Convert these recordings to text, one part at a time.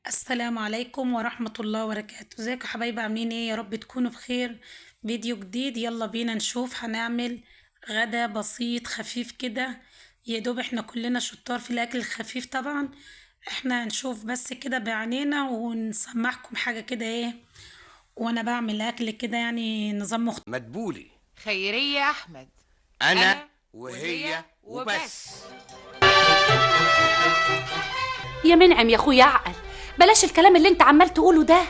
السلام عليكم ورحمة الله وبركاته. ازيكم يا حبايبي؟ عاملين ايه؟ يا رب تكونوا بخير. فيديو جديد، يلا بينا نشوف هنعمل غدا بسيط خفيف كده. يا دوب احنا كلنا شطار في الاكل الخفيف طبعا. احنا هنشوف بس كده بعينينا ونسمعكم حاجة كده ايه وانا بعمل اكل كده، يعني نظام مختلف. مدبولي خيرية أحمد. أنا وهي وبس. يا منعم يا اخويا اعقل، بلاش الكلام اللي انت عمال تقوله ده.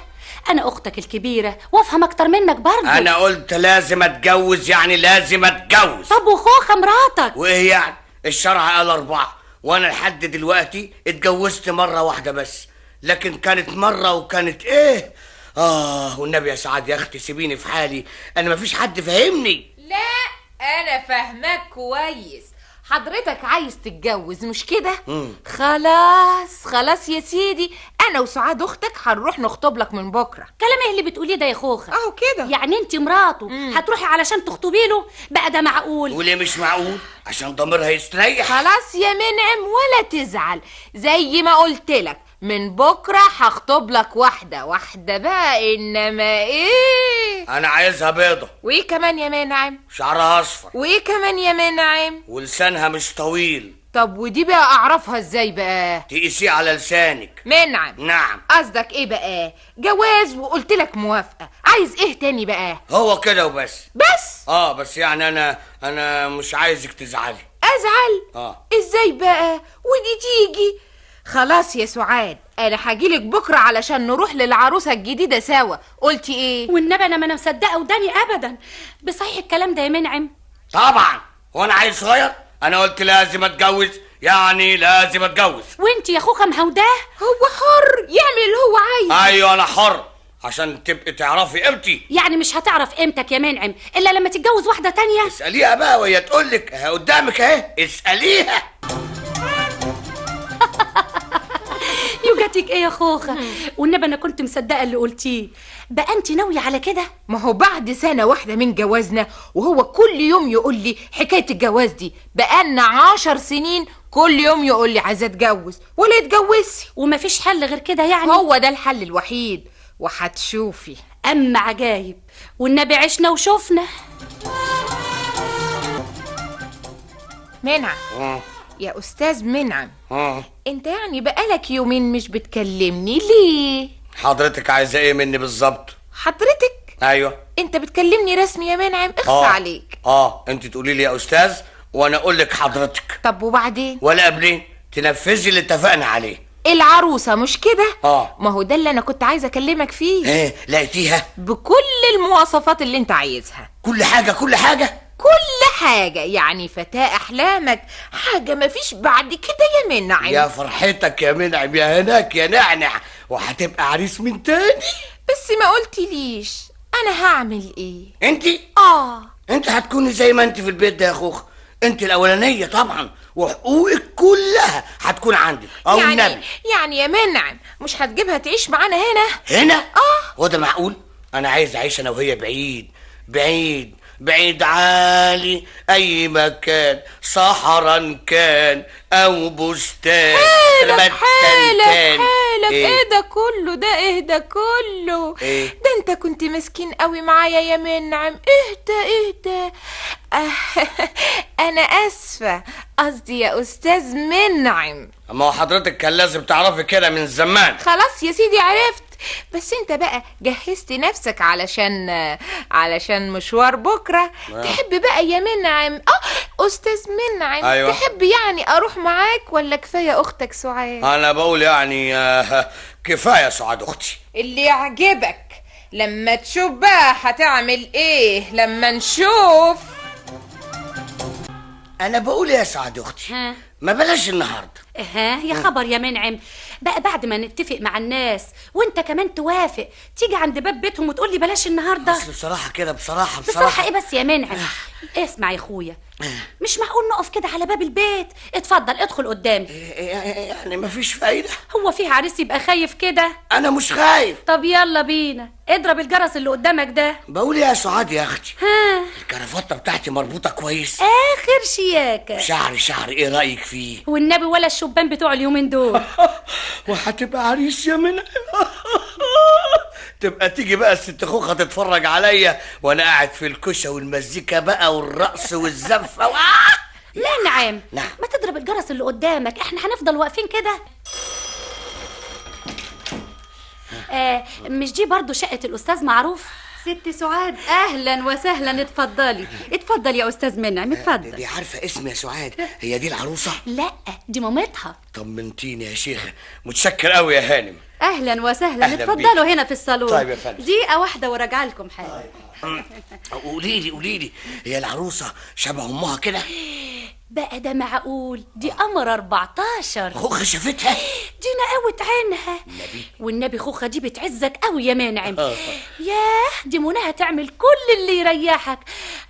انا اختك الكبيره وافهم اكتر منك برضه. أنا قلت لازم أتجوز، يعني لازم أتجوز. طب وخوخه مراتك؟ وإيه يعني؟ الشرع قال 4 وأنا لحد دلوقتي اتجوزت مرة واحدة بس، لكن كانت مرة وكانت إيه؟ والنبي يا سعاد يا أختي سيبيني في حالي، أنا مفيش حد فاهمني. لا، أنا فاهمك كويس. حضرتك عايز تتجوز مش كده؟ خلاص يا سيدي، أنا وسعاد أختك هنروح نخطب لك من بكرة. كلام ايه اللي بتقوليه ده يا خوخه؟ أهو كده. يعني انت مراته هتروحي علشان تخطبي له؟ بقى ده معقول؟ وليه مش معقول؟ عشان ضميرها يستريح. خلاص يا منعم ولا تزعل، زي ما قلت لك من بكرة هخطب لك واحدة بقى، إنما إيه؟ أنا عايزها بيضة. وإيه كمان يا منعم؟ شعرها أصفر. وإيه كمان يا منعم؟ ولسانها مش طويل. طب ودي بقى أعرفها إزاي بقى؟ تقيسيه على لسانك. منعم. نعم. قصدك إيه بقى؟ جواز وقلت لك موافقة، عايز إيه تاني بقى؟ هو كده وبس. بس؟ بس يعني انا مش عايزك تزعلي. أزعل؟ إزاي بقى؟ ودي تيجي؟ خلاص يا سعاد، انا هجيلك بكره علشان نروح للعروسه الجديده سوا. قلتي ايه؟ والنبي انا ما مصدقه وداني ابدا. بصحيح الكلام ده يا منعم؟ طبعا، وانا عيل صغير؟ انا قلت لازم اتجوز، يعني لازم اتجوز. وانت يا خوخه مهوداه؟ هو حر يعمل اللي هو عايز. ايوه انا حر، عشان تبقي تعرفي قيمتي. يعني مش هتعرف قيمتك يا منعم الا لما تتجوز واحده تانية؟ اساليها بقى وهي تقول لك قدامك اهي، اساليها. يوجتك ايه يا خوخه؟ والنبي انا كنت مصدقه اللي قلتيه. بقى انت ناويه على كده؟ ما هو بعد سنه واحده من جوازنا وهو كل يوم يقول لي حكايه الجواز دي، بقالنا 10 سنين كل يوم يقول لي عايزه اتجوز ولا يتجوزي. ومفيش حل غير كده يعني؟ هو ده الحل الوحيد وهتشوفي. اما عجايب، والنبي عشنا وشوفنا. منعم يا استاذ منعم، اه انت يعني بقالك يومين مش بتكلمني ليه؟ حضرتك عايزه ايه مني بالظبط؟ حضرتك؟ ايوه. انت بتكلمني رسمي يا منعم؟ اخص عليك. انت تقولي لي يا استاذ وانا اقول لك حضرتك. طب وبعدين؟ ولا قبلين تنفذي اللي اتفقنا عليه. العروسه مش كده؟ ما هو ده اللي انا كنت عايزه اكلمك فيه. ايه لقيتيها؟ بكل المواصفات اللي انت عايزها. كل حاجه كل حاجه كل حاجه، يعني فتاة احلامك، حاجه مفيش بعد كده يا منعم. يا فرحتك يا منعم، يا هناك يا نعنع، وهتبقى عريس من تاني. بس ما قلتليش انا هعمل ايه؟ انت هتكوني زي ما انت في البيت ده يا اخوخ، انت الاولانيه طبعا، وحقوقك كلها هتكون عندك. النبي يعني يا منعم مش هتجيبها تعيش معانا هنا؟ هو ده معقول؟ انا عايز اعيش انا وهي بعيد بعيد بعيد، عالي اي مكان، صحرا كان او بستان. حالك ايه ده كله؟ ايه ده كله؟ ده انت كنت مسكين قوي معايا يا منعم. اهدى انا اسفه، قصدي يا استاذ منعم. اما هو حضرتك كان لازم تعرفي كده من زمان. خلاص يا سيدي عرفت، بس انت بقى جهزت نفسك علشان مشوار بكره. تحب بقى يا منعم استاذ منعم؟ أيوة. تحب يعني اروح معاك ولا كفايه اختك سعاد؟ انا بقول يعني كفايه سعاد اختي. اللي يعجبك. لما تشوف بقى هتعمل ايه لما نشوف. انا بقول يا سعاد اختي ما بلاش النهارده. يا خبر يا منعم، بقى بعد ما نتفق مع الناس وانت كمان توافق تيجي عند باب بيتهم وتقول لي بلاش النهارده؟ اصل بصراحه كده بصراحه ايه بس يا منعم؟ اسمع يا اخويا، مش معقول نقف كده على باب البيت. اتفضل ادخل قدامي. يعني مفيش فايده؟ هو فيه عريس يبقى خايف كده؟ انا مش خايف. طب يلا بينا، اضرب الجرس اللي قدامك ده. بقول يا سعاد يا اختي، الكرافته بتاعتي مربوطه كويس، اخر شياكه. شعري ايه رايك فيه؟ والنبي ولا الشباك الشبان بتوع اليومين دول. وهتبقى عريس يا منعم. تبقى تيجي بقى الست خوخة تتفرج عليا وانا قاعد في الكشة والمزيكا بقى والرقص والزفة منعم، نعم. ما تضرب الجرس اللي قدامك، احنا هنفضل واقفين كده. مش دي برضو شقة الأستاذ معروف؟ ست سعاد، اهلا وسهلا، اتفضلي اتفضلي يا استاذ منعم، اتفضل. دي عارفة اسمي يا سعاد؟ هي دي العروسة؟ لا، دي مامتها. طمنتيني يا شيخة، متشكر قوي يا هانم. اهلا وسهلا، أهلاً اتفضلوا بيك. هنا في الصالون. طيب يا فندم. دقيقة واحدة وراجع لكم حاجة. قوليلي هي العروسة شبه امها كده؟ بقى ده معقول؟ دي قمر 14. خوخة شافتها؟ دي نقاوة عينها. والنبي خوخة دي بتعزك قوي يا منعم. ياه، دي مناها تعمل كل اللي يريحك.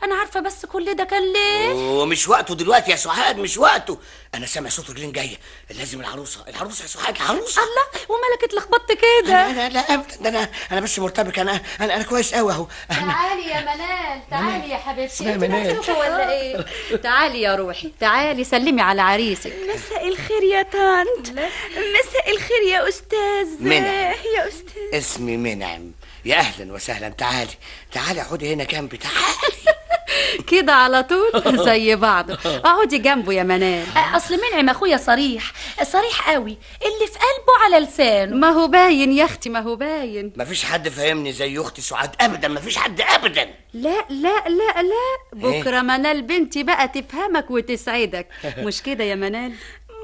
انا عارفة بس كل ده كان ليه؟ ومش وقته دلوقتي يا سعاد، مش وقته. انا سامع صوت رجلين جايه، لازم العروسه يا سعاد، العروسه. الله، ومالك اتلخبطت كده؟ انا لا ابدا، ده انا بس مرتبك. انا كويس قوي اهو. تعالي يا منال، تعالي يا حبيبتي. اسمها انت منال. مكسوفة ولا ايه؟ تعالي يا روحي، تعالي سلمي على عريسك. مساء الخير يا طنط. مساء الخير يا أستاذ. منعم. يا أستاذ. اسمي منعم. يا اهلا وسهلا، تعالي اقعدي هنا جنبي، تعالي. كده على طول زي بعض. اقعدي جنبه يا منال. اصل منعم اخويا صريح قوي، اللي في قلبه على لسانه. ما هو باين يا اختي، ما هو باين. مفيش حد فاهمني زي اختي سعاد ابدا، مفيش حد ابدا. لا لا لا لا، بكره منال بنتي بقى تفهمك وتسعدك. مش كده يا منال؟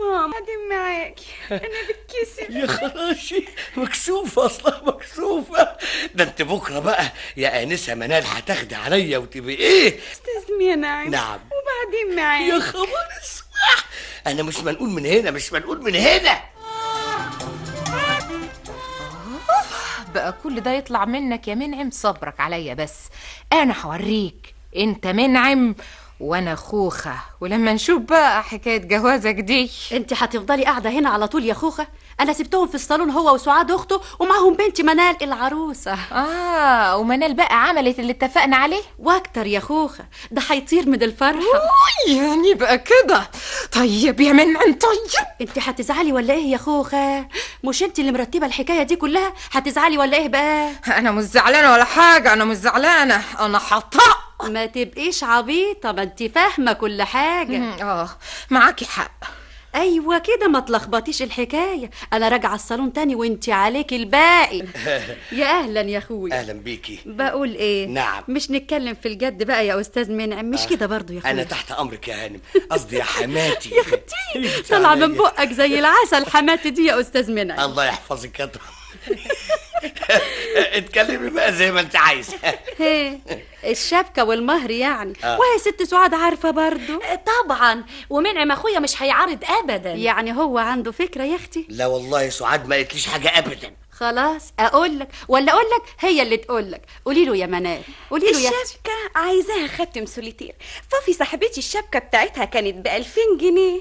ماما قاعدين معاكي، أنا بتكسف. يا خراشي، مكسوفة أصلا، مكسوفة. ده أنت بكرة بقى يا آنسة منال هتاخدي عليا وتبقي إيه؟ أستاذ منعم. نعم. وبعدين معاك. يا خبر اسود، أنا مش منقول من هنا، مش منقول من هنا. بقى كل ده يطلع منك يا منعم؟ صبرك عليا بس، انا هوريك. انت منعم وانا خوخة، ولما نشوف بقى حكاية جوازك دي. انت هتفضلي قاعده هنا على طول يا خوخه؟ انا سبتهم في الصالون هو وسعاد اخته ومعهم بنتي منال العروسه. ومنال بقى عملت اللي اتفقنا عليه واكتر يا خوخه، ده هيطير من الفرحه. يعني بقى كده؟ طيب يا منعم، طيب. انت هتزعلي ولا ايه يا خوخه؟ مش انت اللي مرتبه الحكايه دي كلها؟ هتزعلي ولا ايه بقى؟ انا مش زعلانه ولا حاجه، انا مش زعلانه، انا هطق. ما تبقيش عبيطه، ما انت فاهمه كل حاجه. معاكي حق. ايوه كده، ما تلخبطيش الحكايه. انا راجعه الصالون تاني وانت عليكي الباقي. يا اهلا يا اخويا. أهلا بيكي. بقول ايه؟ نعم. مش نتكلم في الجد بقى يا استاذ منعم، مش كده برضو يا اخويا؟ أنا تحت أمرك يا هانم، قصدي يا حماتي. يا اختي طالعه من بقك زي العسل حماتي دي يا استاذ منعم. الله يحفظك يا طب. اتكلمي بقى زي ما انت عايزه. هي الشبكه والمهر يعني. وهي ست سعاد عارفه برضو. طبعا، ومنعم اخويا مش هيعارض ابدا. يعني هو عنده فكره يا اختي؟ لا والله سعاد ما قالتليش حاجه ابدا. خلاص اقول لك ولا اقول لك هي اللي تقول لك؟ قولي له يا منال، قولي له يا اختي. الشبكة عايزاها ختم سوليتير. فافي صاحبتي الشبكة بتاعتها كانت ب2000 جنيه.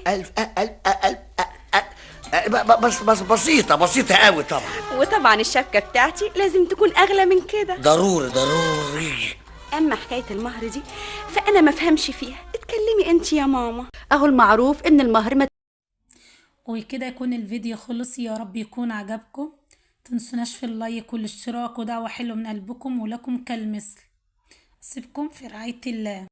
بس بسيطة قوي طبعا. وطبعا الشبكة بتاعتي لازم تكون أغلى من كده. ضروري. أما حكاية المهر دي فأنا ما فهمش فيها. اتكلمي أنت يا ماما. اهو المعروف ان المهر ما وكده يكون الفيديو خلص. يا رب يكون عجبكم. تنسوناش في اللايك والاشتراك ودعوة حلوة من قلبكم ولكم كالمثل. أسيبكم في رعاية الله.